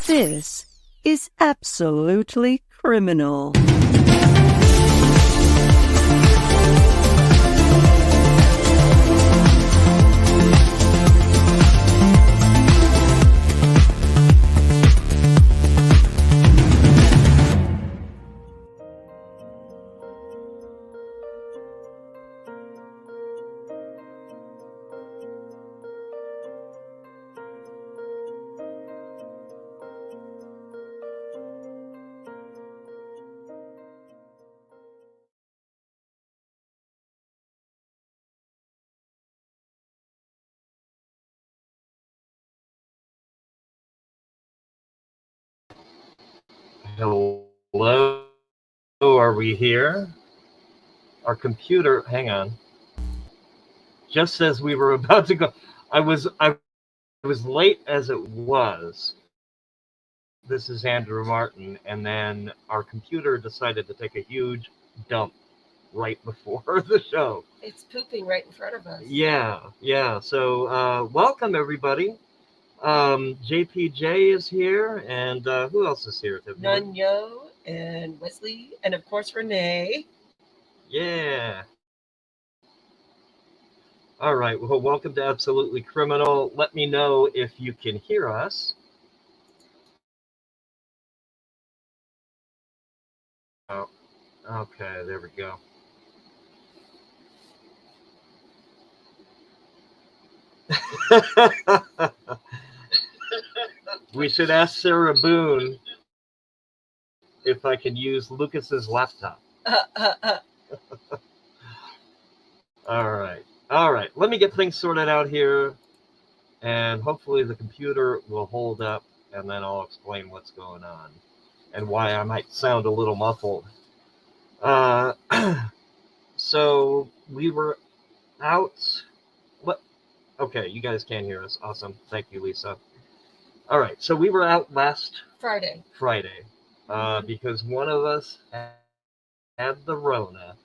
This is absolutely criminal. Hello, are we here? Our computer, hang on, just says we were about to go. I was late as it was. This is Andrew Martin, and then our computer decided to take a huge dump right before the show. It's pooping right in front of us. Yeah. So welcome everybody. JPJ is here, and who else is here? Nunyo and Wesley, and of course Renee. Yeah. All right. Well, welcome to Absolutely Criminal. Let me know if you can hear us. Oh, okay. There we go. We should ask Sarah Boone if I can use Lucas's laptop. All right. Let me get things sorted out here, and hopefully the computer will hold up, and then I'll explain what's going on and why I might sound a little muffled. So we were out. What? Okay, you guys can hear us. Awesome. Thank you, Lisa. All right, so we were out last Friday, because one of us had the Rona.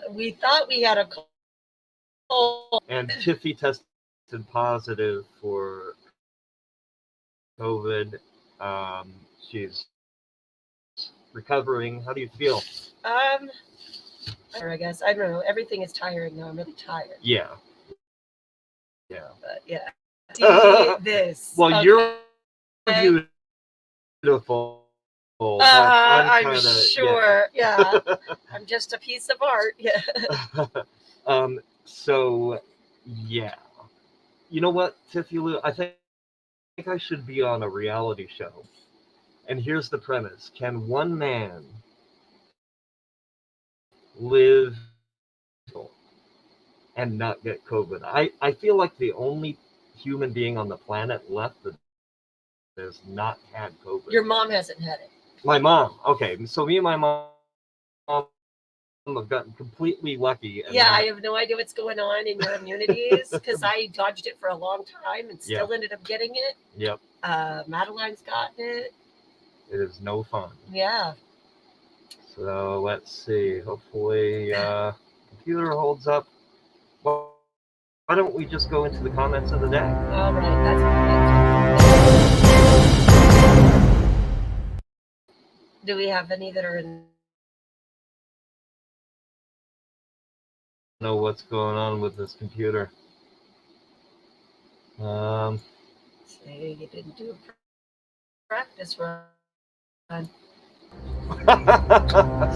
We thought we had a cold. And Tiffie tested positive for COVID. She's recovering. How do you feel? I guess. I don't know. Everything is tiring now. I'm really tired. Yeah. But yeah. See this. Well, okay. You're beautiful. I'm sure. Yeah. I'm just a piece of art. Yeah. So, yeah. You know what, Tiffie Lou? I think I should be on a reality show. And here's the premise. Can one man live and not get COVID? I feel like the only human being on the planet left that has not had COVID. Your mom hasn't had it. My mom. Okay, so me and my mom have gotten completely lucky. I have no idea what's going on in your immunities because I dodged it for a long time and still ended up getting it. Yep. Madeline's gotten it. It is no fun. Yeah. So let's see. Hopefully, computer holds up. Well, why don't we just go into the comments of the day? All right, that's perfect. Do we have any that are in? Know what's going on with this computer. Say you didn't do a practice run. This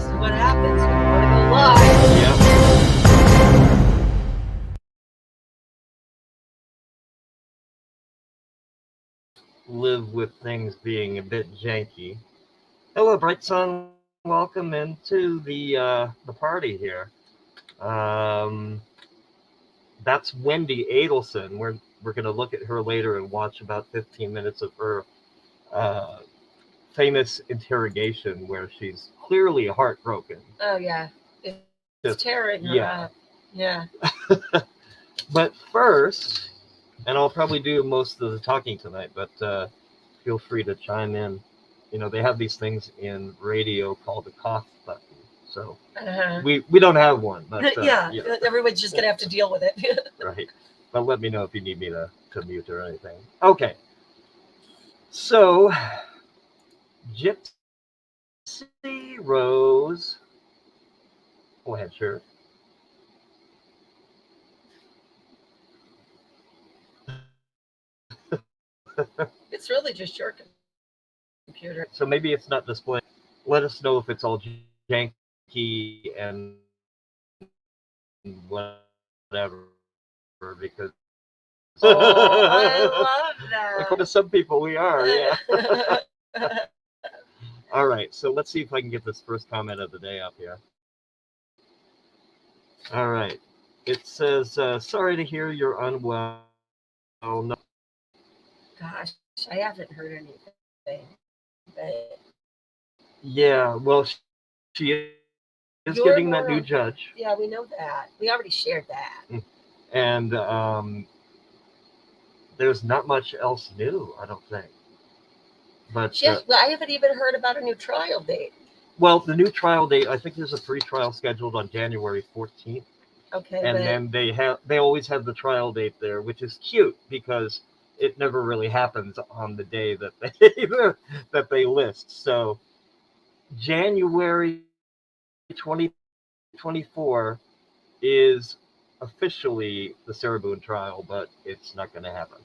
is what happens when you want to go live. Yep. Live with things being a bit janky. Hello, Bright Sun. Welcome into the party here. That's Wendy Adelson. We're going to look at her later and watch about 15 minutes of her famous interrogation where she's clearly heartbroken. Oh yeah, it's tearing her up. Yeah. But first, and I'll probably do most of the talking tonight, but feel free to chime in. You know, they have these things in radio called the cough button. So we don't have one. But, everyone's just going to have to deal with it. Right. But let me know if you need me to mute or anything. Okay. So, Gypsy Rose. Go ahead, sure. It's really just your computer. So maybe it's not displaying. Let us know if it's all janky and whatever, because I love that. according to some people, we are, yeah. All right, so let's see if I can get this first comment of the day up here. All right, it says, sorry to hear you're unwell. Oh, no. Gosh, I haven't heard anything. But Yeah, well, she is getting that new judge. Yeah, we know that. We already shared that. And there's not much else new, I don't think. But I haven't even heard about a new trial date. Well, the new trial date, I think there's a pre-trial scheduled on January 14th. Okay. And then they always have the trial date there, which is cute because it never really happens on the day that they list. So January 2024 is officially the Sarah Boone trial, but it's not going to happen.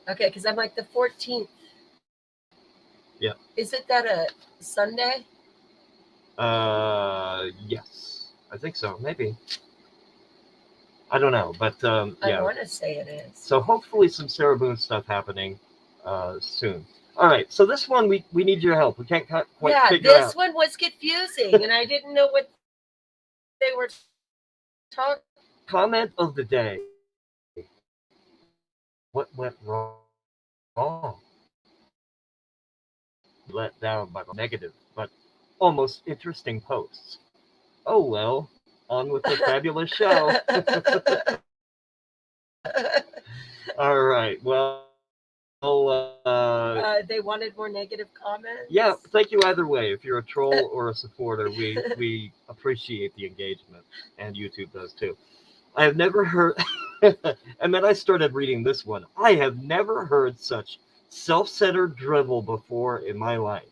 Okay, because I'm like the 14th. Yeah. Isn't that a Sunday? Yes, I think so. Maybe. I don't know, but yeah. I want to say it is. So hopefully some Sarah Boone stuff happening soon. All right, so this one we need your help. We can't quite figure out. Yeah, this one was confusing, and I didn't know what they were talking. Comment of the day. What went wrong? Let down by the negative, but almost interesting posts. Oh well, on with the fabulous show. All right, well, they wanted more negative comments. Yeah, thank you either way. If you're a troll or a supporter, we appreciate the engagement, and YouTube does too. I have never heard, and then I started reading this one. I have never heard such self-centered drivel before in my life.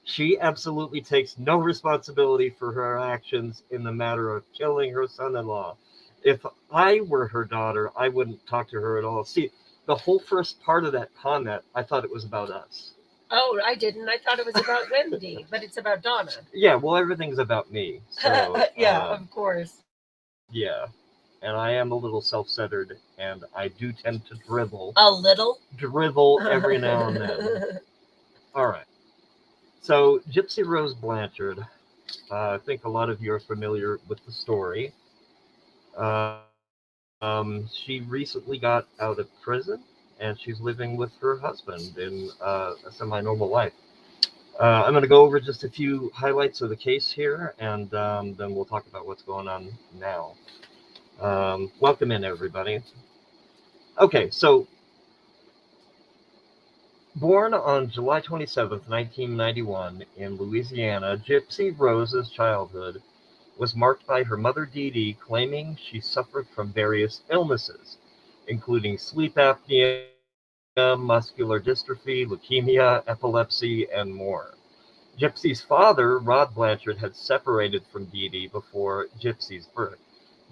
She absolutely takes no responsibility for her actions in the matter of killing her son-in-law. If I were her daughter, I wouldn't talk to her at all. See, the whole first part of that comment, I thought it was about us. Oh, I didn't. I thought it was about Wendy, but it's about Donna. Yeah, well, everything's about me. So, yeah, of course. Yeah, and I am a little self-centered, and I do tend to drivel. A little? Drivel every now and then. All right. So, Gypsy Rose Blanchard, I think a lot of you are familiar with the story. She recently got out of prison, and she's living with her husband in a semi-normal life. I'm going to go over just a few highlights of the case here, and then we'll talk about what's going on now. Welcome in, everybody. Okay, so born on July 27th, 1991 in Louisiana, Gypsy Rose's childhood was marked by her mother Dee Dee claiming she suffered from various illnesses, including sleep apnea, muscular dystrophy, leukemia, epilepsy, and more. Gypsy's father, Rod Blanchard, had separated from Dee Dee before Gypsy's birth.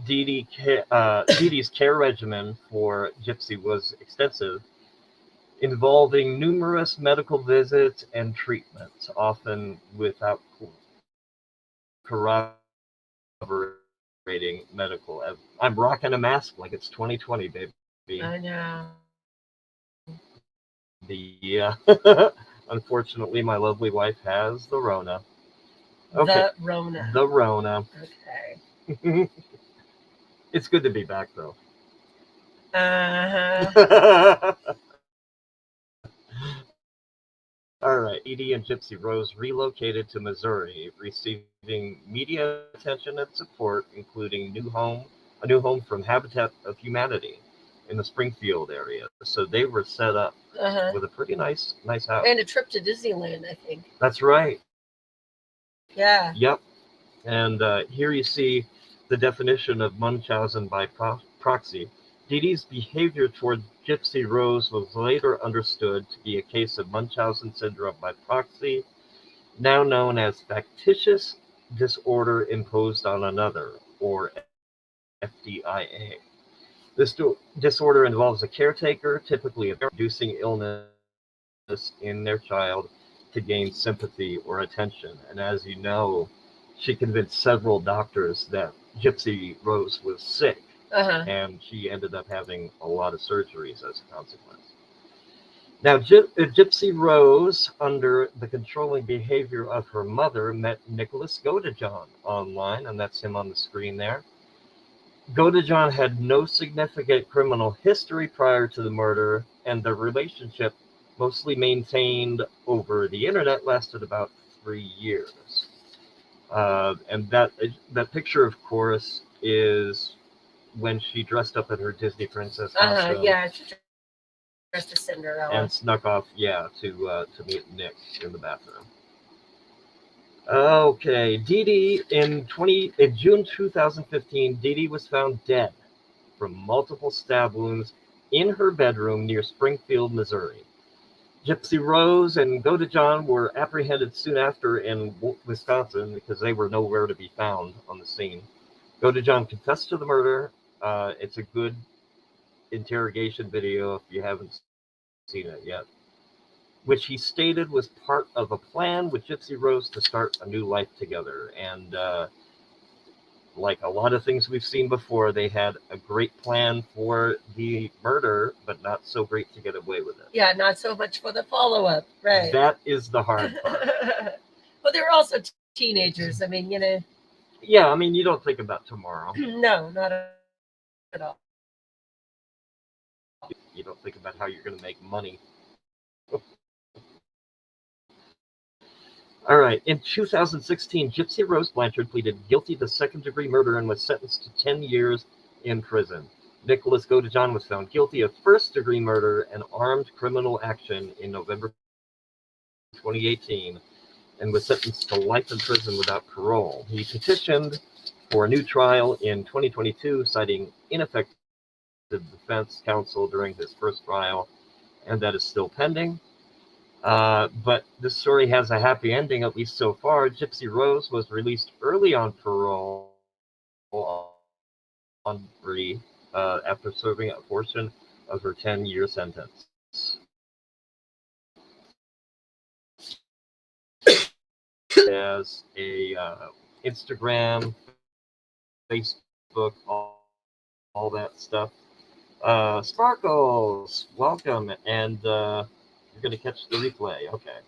Dee Dee's care regimen for Gypsy was extensive, involving numerous medical visits and treatments, often without corroborating medical evidence. I'm rocking a mask like it's 2020, baby. I know. Unfortunately, my lovely wife has the Rona. Okay. The Rona. Okay. It's good to be back, though. Uh-huh. All right. Edie and Gypsy Rose relocated to Missouri, receiving media attention and support, including a new home from Habitat of Humanity in the Springfield area. So they were set up with a pretty nice house. And a trip to Disneyland, I think. That's right. Yeah. Yep. And here you see the definition of Munchausen by proxy. Dee Dee's behavior toward Gypsy Rose was later understood to be a case of Munchausen syndrome by proxy, now known as factitious disorder imposed on another, or FDIA. This disorder involves a caretaker, typically a parent, inducing illness in their child to gain sympathy or attention. And as you know, she convinced several doctors that Gypsy Rose was sick, and she ended up having a lot of surgeries as a consequence. Now, Gypsy Rose, under the controlling behavior of her mother, met Nicholas Godejohn online, and that's him on the screen there. Godejohn had no significant criminal history prior to the murder, and the relationship, mostly maintained over the internet, lasted about 3 years. And that picture, of course, is when she dressed up in her Disney princess costume. Yeah, she dressed as Cinderella. And snuck off, to meet Nick in the bathroom. Okay, Dee Dee, in June 2015, Dee Dee was found dead from multiple stab wounds in her bedroom near Springfield, Missouri. Gypsy Rose and Godejohn were apprehended soon after in Wisconsin because they were nowhere to be found on the scene. Godejohn confessed to the murder. It's a good interrogation video if you haven't seen it yet, which he stated was part of a plan with Gypsy Rose to start a new life together. And like a lot of things we've seen before, they had a great plan for the murder, but not so great to get away with it. Yeah, not so much for the follow-up, right? That is the hard part. Well, they were also teenagers. I mean, Yeah, I mean, you don't think about tomorrow. No, not at all. You don't think about how you're going to make money. All right. In 2016, Gypsy Rose Blanchard pleaded guilty to second-degree murder and was sentenced to 10 years in prison. Nicholas Godejohn was found guilty of first-degree murder and armed criminal action in November 2018 and was sentenced to life in prison without parole. He petitioned for a new trial in 2022, citing ineffective defense counsel during his first trial, and that is still pending. But this story has a happy ending, at least so far. Gypsy Rose was released early on parole on free after serving a portion of her 10-year sentence. As a Instagram, Facebook, all that stuff. Sparkles, welcome, and you're going to catch the replay. Okay.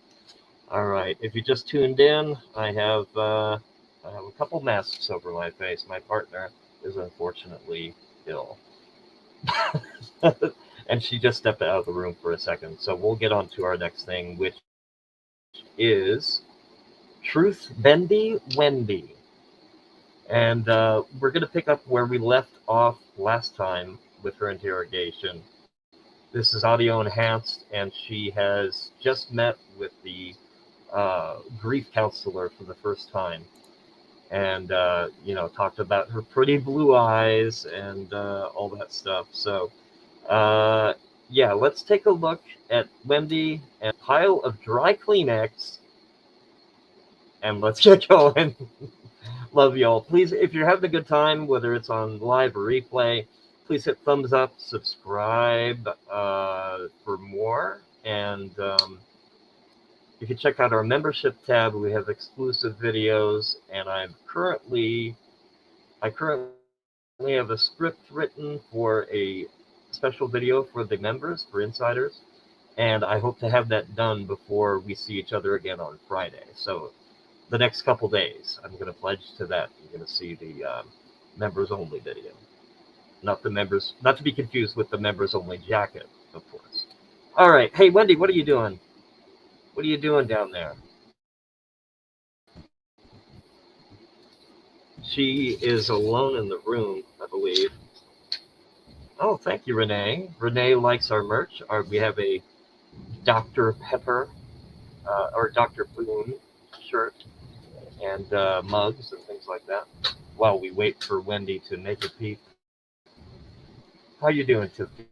All right. If you just tuned in, I have a couple masks over my face. My partner is unfortunately ill. And she just stepped out of the room for a second. So we'll get on to our next thing, which is Truth Bendy Wendy. And we're going to pick up where we left off last time with her interrogation. This is audio enhanced, and she has just met with the grief counselor for the first time, and talked about her pretty blue eyes and all that stuff. So let's take a look at Wendy and a pile of dry Kleenex, and let's get going. Love y'all. Please, if you're having a good time, whether it's on live or replay, please hit thumbs up, subscribe for more, and you can check out our membership tab. We have exclusive videos, and I currently have a script written for a special video for the members, for insiders, and I hope to have that done before we see each other again on Friday. So the next couple days, I'm going to pledge to that. You're going to see the members only video. Not to be confused with the members only jacket, of course. All right. Hey, Wendy, what are you doing? What are you doing down there? She is alone in the room, I believe. Oh, thank you, Renee. Renee likes our merch. We have a Dr. Pepper or Dr. Boone shirt and mugs and things like that while we wait for Wendy to make a peep. How you doing, Tiffie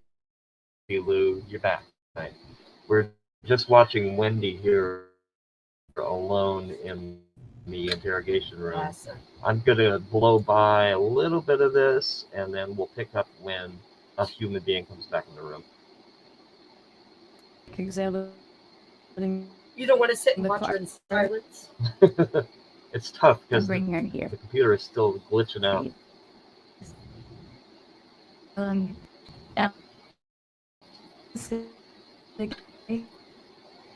Lou? You're back. Right. We're just watching Wendy here alone in the interrogation room. Awesome. I'm going to blow by a little bit of this, and then we'll pick up when a human being comes back in the room. You don't want to sit and watch her in silence? It's tough because the here. computer is still glitching out. I'm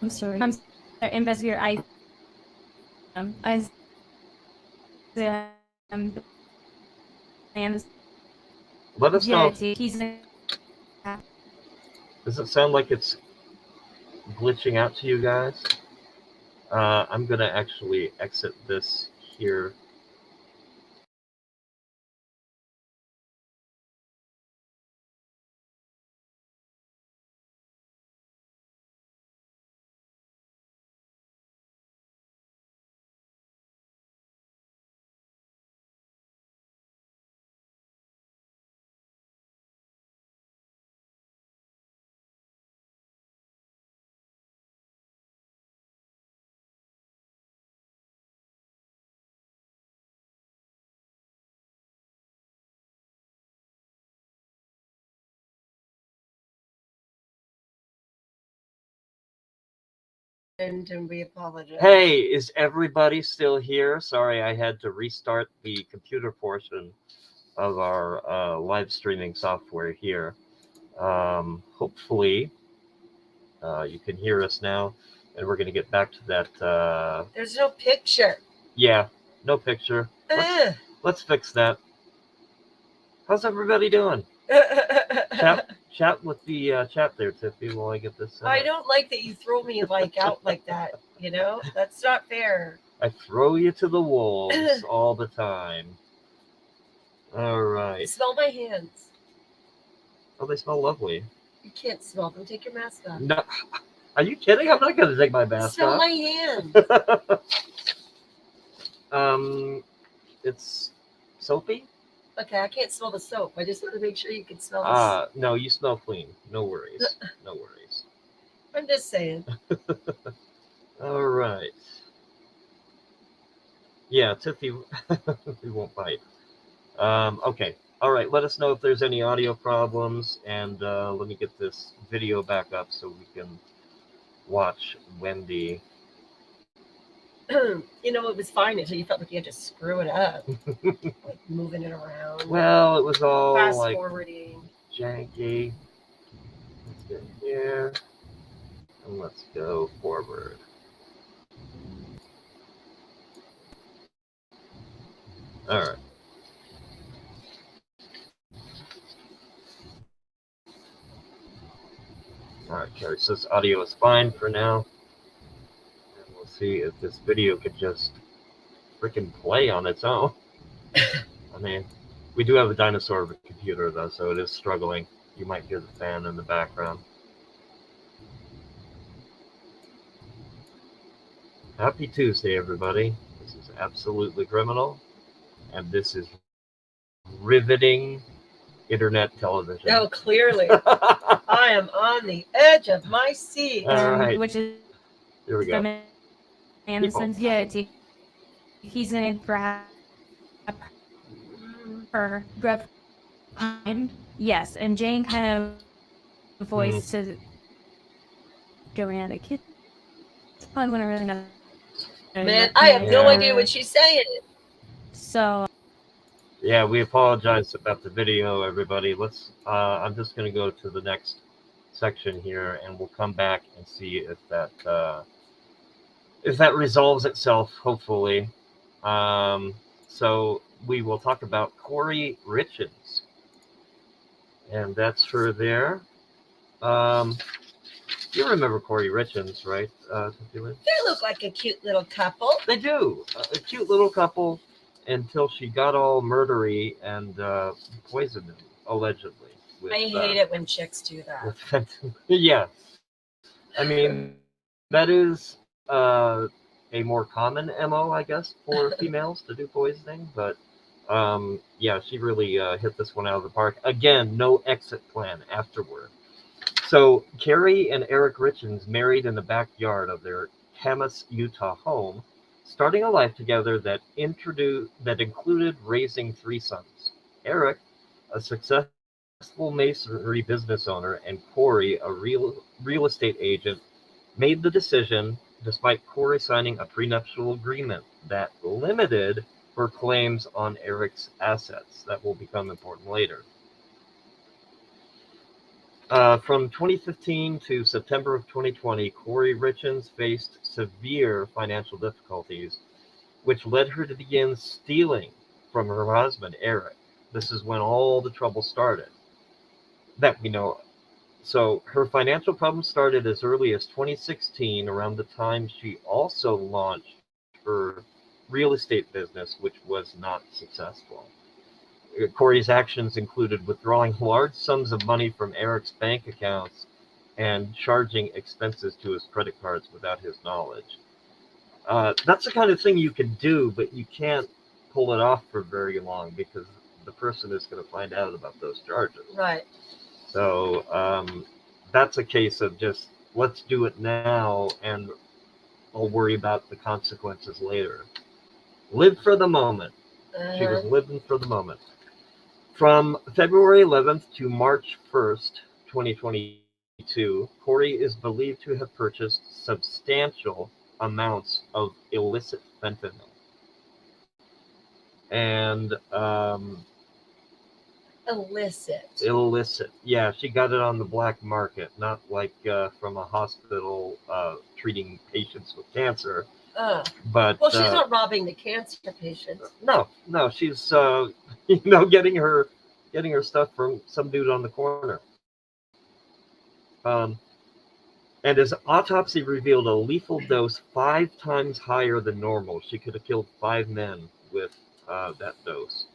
sorry. I'm sorry, investigator. I Let us know. He's Does it sound like it's glitching out to you guys? I'm going to actually exit this here. And we apologize. Hey, is everybody still here? Sorry, I had to restart the computer portion of our live streaming software here. Hopefully, you can hear us now, and we're going to get back to that. There's no picture. Yeah, no picture. Let's fix that. How's everybody doing? Chat with the chat there, Tiffie, while I get this. I don't like that you throw me like out like that. You know, that's not fair. I throw you to the wolves all the time. All right. Smell my hands. Oh, they smell lovely. You can't smell them. Take your mask off. No, are you kidding? I'm not going to take my mask Smell off. my hands. It's soapy. Okay, I can't smell the soap. I just want to make sure you can smell the No, you smell clean. No worries. No worries. I'm just saying. All right. Yeah, Tiffie, we won't bite. Okay. All right. Let us know if there's any audio problems, and let me get this video back up so we can watch Wendy. You know, it was fine until you felt like you had to screw it up, like moving it around. Well, it was all fast like forwarding. janky. Let's get here, and let's go forward. All right. All right, Carrie says audio is fine for now. And we'll see if this video could just freaking play on its own. I mean, we do have a dinosaur of a computer, though, so it is struggling. You might hear the fan in the background. Happy Tuesday, everybody. This is Absolutely Criminal, and this is riveting internet television. Oh, clearly. I am on the edge of my seat. All right. Which is Here we go. Anderson's. Yeah, he's gonna grab her. Yes, and Jane kind of voiced to Joanna. Kid, it's probably when I really know. Man, I have no idea what she's saying. So. Yeah, we apologize about the video, everybody. Let's. I'm just going to go to the next section here, and we'll come back and see if that resolves itself. Hopefully, so we will talk about KOURI Richins, and that's her there. You remember KOURI Richins, right? They look like a cute little couple. They do. A cute little couple. Until she got all murdery and poisoned him, allegedly. With, I hate it when chicks do that. Yeah. I mean, that is a more common MO, I guess, for females to do poisoning. But Yeah, she really hit this one out of the park. Again, no exit plan afterward. So KOURI and Eric Richins married in the backyard of their Camas, Utah home, starting a life together that included raising 3 sons. Eric, a successful masonry business owner, and KOURI, a real estate agent, made the decision, despite KOURI signing a prenuptial agreement that limited her claims on Eric's assets. That will become important later. From 2015 to September of 2020, KOURI Richins faced severe financial difficulties, which led her to begin stealing from her husband, Eric. This is when all the trouble started, that we know of. So her financial problems started as early as 2016, around the time she also launched her real estate business, which was not successful. KOURI's actions included withdrawing large sums of money from Eric's bank accounts and charging expenses to his credit cards without his knowledge. That's the kind of thing you can do, but you can't pull it off for very long because the person is going to find out about those charges. Right. So that's a case of just, let's do it now and I'll worry about the consequences later. Live for the moment. She was living for the moment. From February 11th to March 1st, 2022, KOURI is believed to have purchased substantial amounts of illicit fentanyl. And illicit. Yeah, she got it on the black market, not like from a hospital treating patients with cancer. But well, she's not robbing the cancer patients. No, she's getting her stuff from some dude on the corner. And his autopsy revealed a lethal dose 5 times higher than normal. She could have killed 5 men with that dose.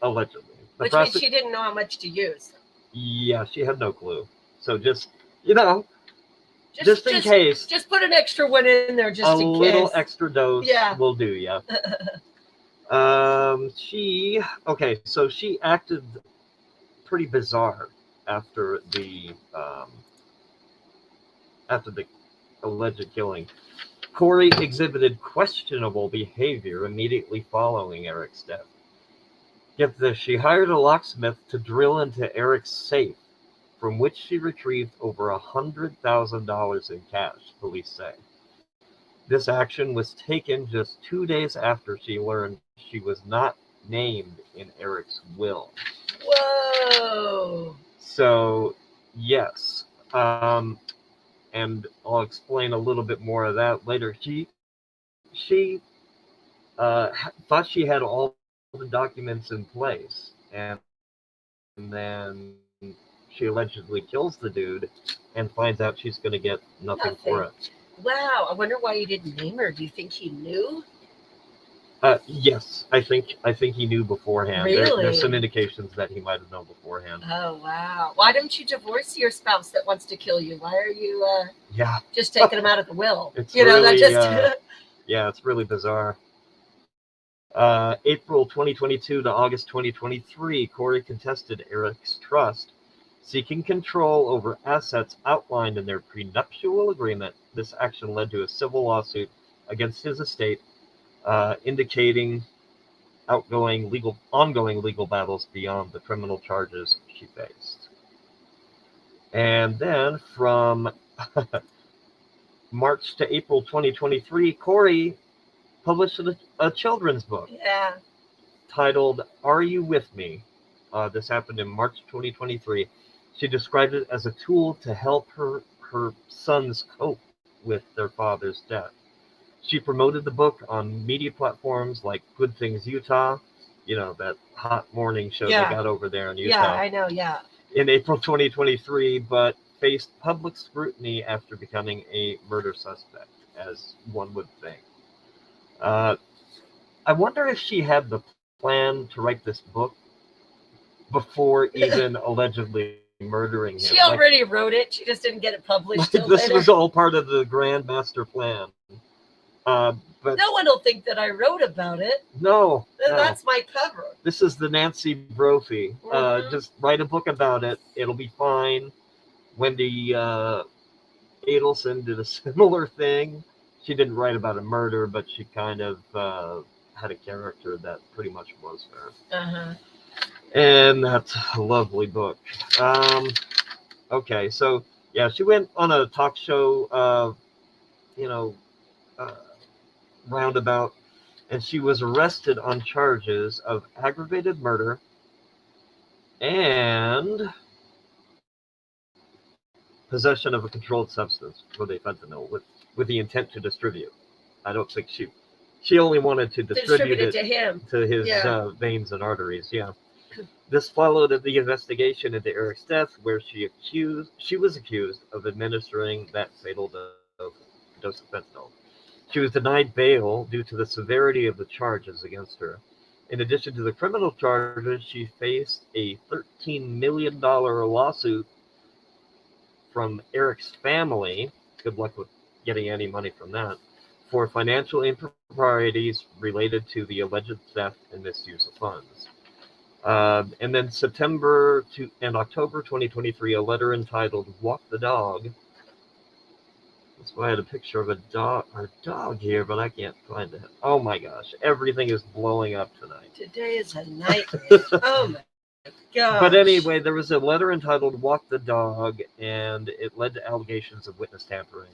Allegedly. Which means she didn't know how much to use. Yeah, she had no clue. So just in case. Just put an extra one in there just in case. A little extra dose will do, yeah. She acted pretty bizarre after the alleged killing. KOURI exhibited questionable behavior immediately following Eric's death. Get this, she hired a locksmith to drill into Eric's safe, from which she retrieved over $100,000 in cash, police say. This action was taken just 2 days after she learned she was not named in Eric's will. Whoa! So, yes. And I'll explain a little bit more of that later. She thought she had all the documents in place, and then she allegedly kills the dude and finds out she's going to get nothing for it. Wow, I wonder why you didn't name her. Do you think he knew? Yes, I think he knew beforehand. Really? There's some indications that he might have known beforehand. Oh, wow. Why don't you divorce your spouse that wants to kill you? Why are you just taking him out of the will? It's it's really bizarre. April 2022 to August 2023, KOURI contested Eric's trust, seeking control over assets outlined in their prenuptial agreement. This action led to a civil lawsuit against his estate, indicating ongoing legal battles beyond the criminal charges she faced. And then from March to April 2023, KOURI published a children's book titled Are You With Me? This happened in March 2023. She described it as a tool to help her sons cope with their father's death. She promoted the book on media platforms like Good Things Utah, that hot morning show they got over there in Utah. Yeah, I know, in April 2023, but faced public scrutiny after becoming a murder suspect, as one would think. I wonder if she had the plan to write this book before even allegedly murdering him. She already wrote it. She just didn't get it published. This was all part of the grand master plan. But No one will think that I wrote about it. no. That's my cover. This is the Nancy Brophy. Mhm. Just write a book about it. It'll be fine. Wendy Adelson did a similar thing. She didn't write about a murder, but she kind of had a character that pretty much was her. Uh-huh. And that's a lovely book. Okay, so yeah, she went on a talk show, roundabout, and she was arrested on charges of aggravated murder and possession of a controlled substance, with fentanyl, with the intent to distribute. I don't think she only wanted to distribute it to him. to his veins and arteries. Yeah. This followed the investigation into Eric's death, where she was accused of administering that fatal dose of fentanyl. She was denied bail due to the severity of the charges against her. In addition to the criminal charges, she faced a $13 million lawsuit from Eric's family. Good luck with getting any money from that. For financial improprieties related to the alleged theft and misuse of funds. And then September and October 2023, a letter entitled Walk the Dog. That's why I had a picture of a dog here, but I can't find it. Oh my gosh, everything is blowing up tonight. Today is a nightmare. Oh my gosh. But anyway, there was a letter entitled Walk the Dog, and it led to allegations of witness tampering.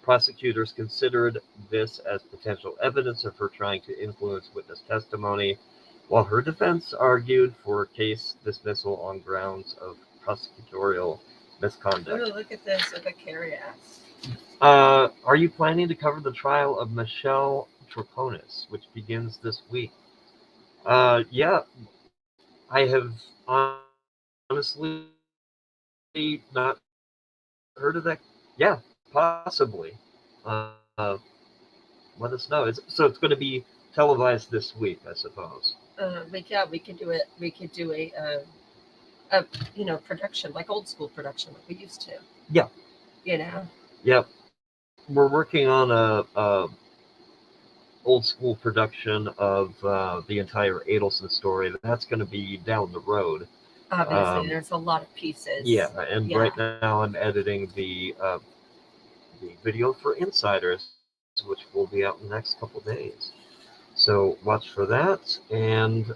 Prosecutors considered this as potential evidence of her trying to influence witness testimony, while her defense argued for case dismissal on grounds of prosecutorial misconduct. Oh, look at this. Look at KOURI ass. Are you planning to cover the trial of Michelle Troconis, which begins this week? Yeah, I have honestly not heard of that. Yeah, possibly. Let us know. So it's going to be televised this week, I suppose. We could do it. We could do a production, like old school production, like we used to. Yeah. Yep. We're working on a old school production of the entire Adelson story. That's going to be down the road. Obviously, there's a lot of pieces. Yeah, and right now I'm editing the video for Insiders, which will be out in the next couple days. So watch for that. And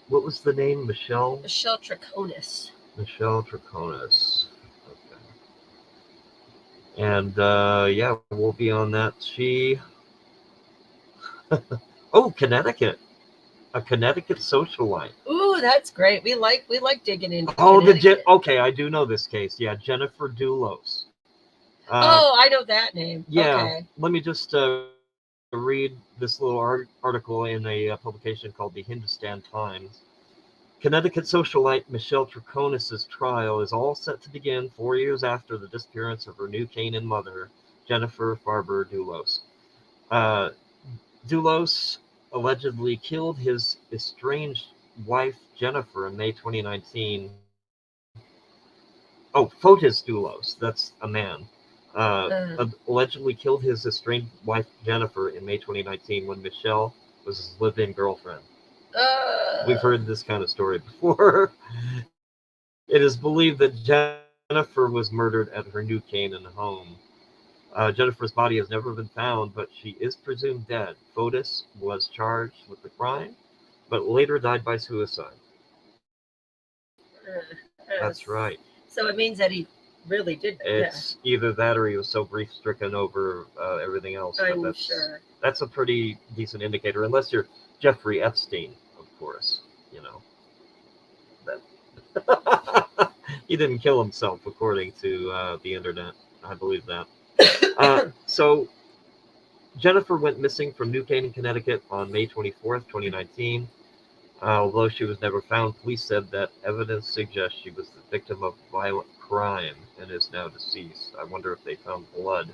what was the name? Michelle Troconis. Michelle Troconis. Okay. And yeah, we'll be on that. Oh, Connecticut. A Connecticut socialite. Ooh, that's great. We like digging into. Oh, okay, I do know this case. Yeah, Jennifer Dulos. I know that name. Yeah. Okay. Let me just read this little article in a publication called the Hindustan Times. Connecticut socialite Michelle Troconis' trial is all set to begin 4 years after the disappearance of her New Canaan mother, Jennifer Farber Dulos. Dulos allegedly killed his estranged wife, Jennifer, in May 2019. Oh, Fotis Dulos, that's a man. Allegedly killed his estranged wife, Jennifer, in May 2019 when Michelle was his live-in girlfriend. We've heard this kind of story before. It is believed that Jennifer was murdered at her New Canaan home. Jennifer's body has never been found, but she is presumed dead. Fotis was charged with the crime, but later died by suicide. That's right. So it means that he really did. It's either that or he was so grief-stricken over everything else. I'm sure. That's a pretty decent indicator, unless you're Jeffrey Epstein, of course. You know. He didn't kill himself, according to the internet. I believe that. So Jennifer went missing from New Canaan, Connecticut on May 24th, 2019. Although she was never found, police said that evidence suggests she was the victim of violent crime and is now deceased. I wonder if they found blood.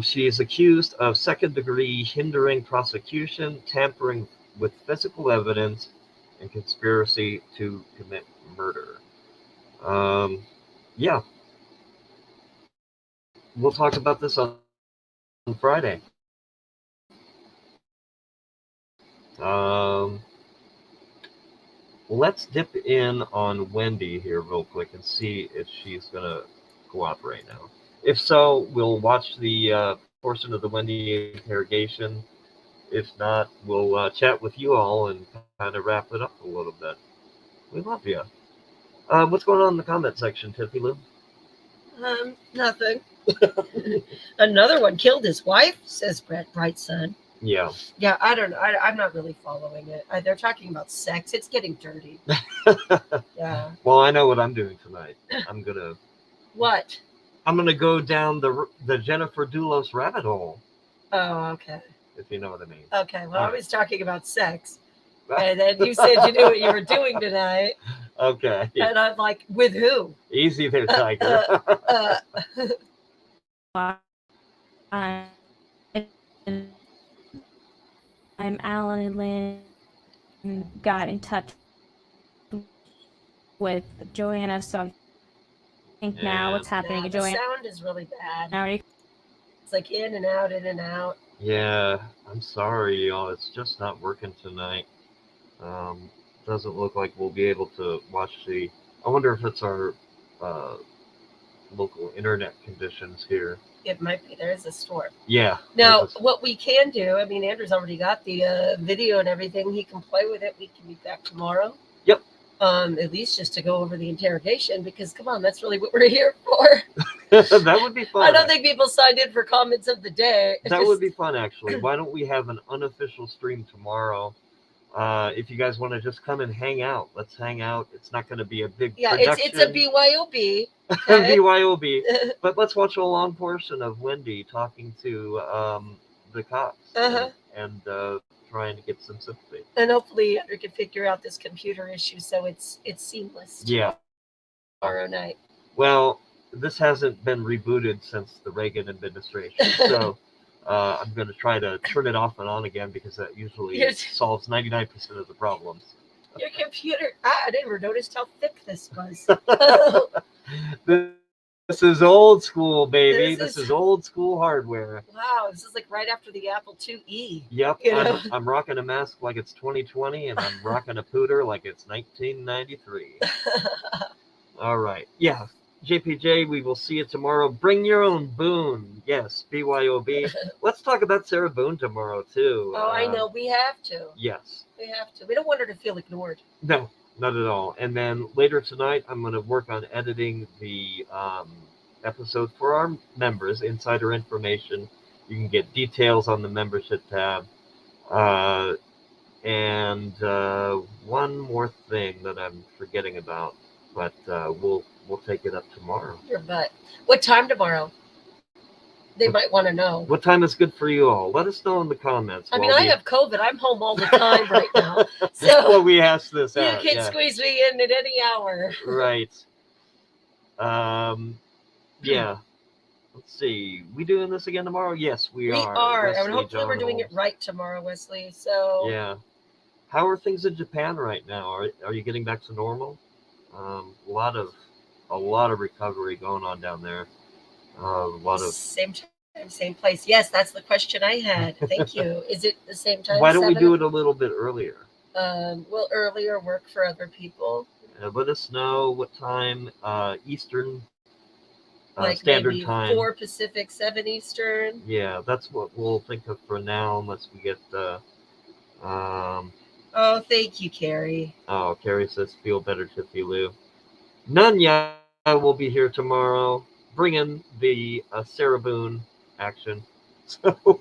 She is accused of second-degree hindering prosecution, tampering with physical evidence, and conspiracy to commit murder. Yeah. We'll talk about this on Friday. Let's dip in on Wendy here real quick and see if she's going to cooperate now. If so, we'll watch the portion of the Wendy interrogation. If not, we'll chat with you all and kind of wrap it up a little bit. We love you. What's going on in the comment section, Tiffie Lou? Nothing. Another one killed his wife, says Brett Brightson. Yeah. Yeah, I don't know. I'm not really following it. They're talking about sex. It's getting dirty. Yeah. Well, I know what I'm doing tonight. What? I'm gonna go down the Jennifer Dulos rabbit hole. Oh, okay. If you know what I mean. Okay. Well, All I was talking about sex, and then you said you knew what you were doing tonight. Okay. And I'm like, with who? Easy there, Tiger. I'm Alan Lynn. Got in touch with Joanna, so I think now what's happening to The Joanna. sound is really bad. Now It's like in and out, in and out. Yeah, I'm sorry, y'all. It's just not working tonight. Doesn't look like we'll be able to watch the. I wonder if it's our local internet conditions here. It might be. There is a storm. Yeah. Now, what we can do, I mean, Andrew's already got the video and everything. He can play with it. We can be back tomorrow. Yep. At least just to go over the interrogation, because come on, that's really what we're here for. That would be fun. I don't think people signed in for comments of the day. That would be fun, actually. Why don't we have an unofficial stream tomorrow? If you guys want to just come and hang out, let's hang out. It's not going to be a big production. It's a BYOB. Okay? BYOB. But let's watch a long portion of Wendy talking to the cops and trying to get some sympathy. And hopefully Andrew can figure out this computer issue so it's seamless. Yeah. Tomorrow night. Well, this hasn't been rebooted since the Reagan administration, so I'm going to try to turn it off and on again because that usually solves 99% of the problems. Your computer, I never noticed how thick this was. This is old school, baby. This is old school hardware. Wow, this is like right after the Apple IIe. Yep, I'm rocking a mask like it's 2020, and I'm rocking a pooter like it's 1993. All right. Yeah. JPJ, we will see you tomorrow. Bring your own Boone. Yes, BYOB. Let's talk about Sarah Boone tomorrow, too. Oh, I know. We have to. Yes. We have to. We don't want her to feel ignored. No, not at all. And then later tonight, I'm going to work on editing the episode for our members, insider information. You can get details on the membership tab. And one more thing that I'm forgetting about, but we'll take it up tomorrow. Your butt. What time tomorrow? They might want to know. What time is good for you all? Let us know in the comments. I mean, I have COVID. I'm home all the time right now. So well, we asked this out. You can squeeze me in at any hour. Right. Yeah. Let's see. We doing this again tomorrow? Yes, we are. We are. Wesley, and hopefully we're doing it right tomorrow, Wesley. So yeah. How are things in Japan right now? Are you getting back to normal? A lot of recovery going on down there. A lot of same time, same place. Yes, that's the question I had. Thank you. Is it the same time? Why don't we do it a little bit earlier? Will earlier work for other people? Let us know what time Eastern like Standard maybe Time. 4 Pacific, 7 Eastern. Yeah, that's what we'll think of for now, unless we get Oh, thank you, Carrie. Oh, Carrie says, feel better, Tiffie Lou. Nunya will be here tomorrow, bringing the Sarah Boone action. So,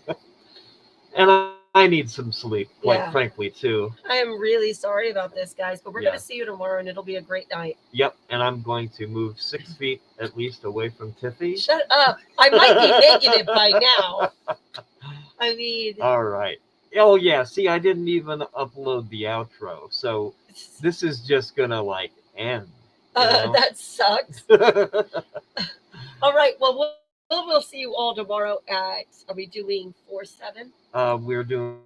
and I need some sleep, quite frankly, too. I am really sorry about this, guys, but we're going to see you tomorrow, and it'll be a great night. Yep, and I'm going to move 6 feet at least away from Tiffie. Shut up. I might be negative by now. I mean... All right. Oh, yeah. See, I didn't even upload the outro. So this is just going to, like, end. That sucks. All right. Well, we'll see you all tomorrow at, are we doing 4-7? We're doing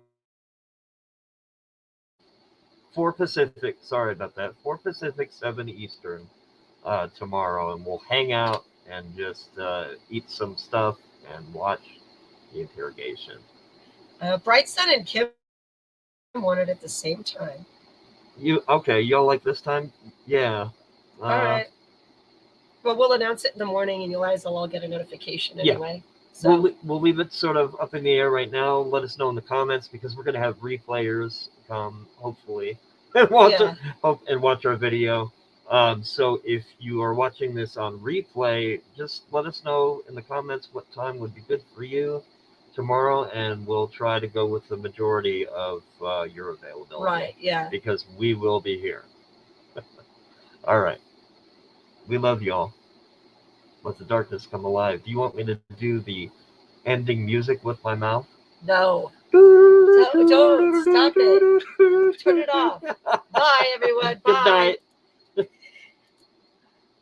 4 Pacific. Sorry about that. 4 Pacific, 7 Eastern tomorrow. And we'll hang out and just eat some stuff and watch the interrogation. Bright Sun and Kim want it at the same time. Okay? Y'all like this time? Yeah. All right. Well, we'll announce it in the morning, and you guys will all get a notification anyway. So we'll leave it sort of up in the air right now. Let us know in the comments because we're gonna have replayers come hopefully and watch our video. So if you are watching this on replay, just let us know in the comments what time would be good for you tomorrow, and we'll try to go with the majority of your availability. Right, yeah. Because we will be here. All right. We love y'all. Let the darkness come alive. Do you want me to do the ending music with my mouth? No. Don't stop it. Turn it off. Bye, everyone. Bye. Good night.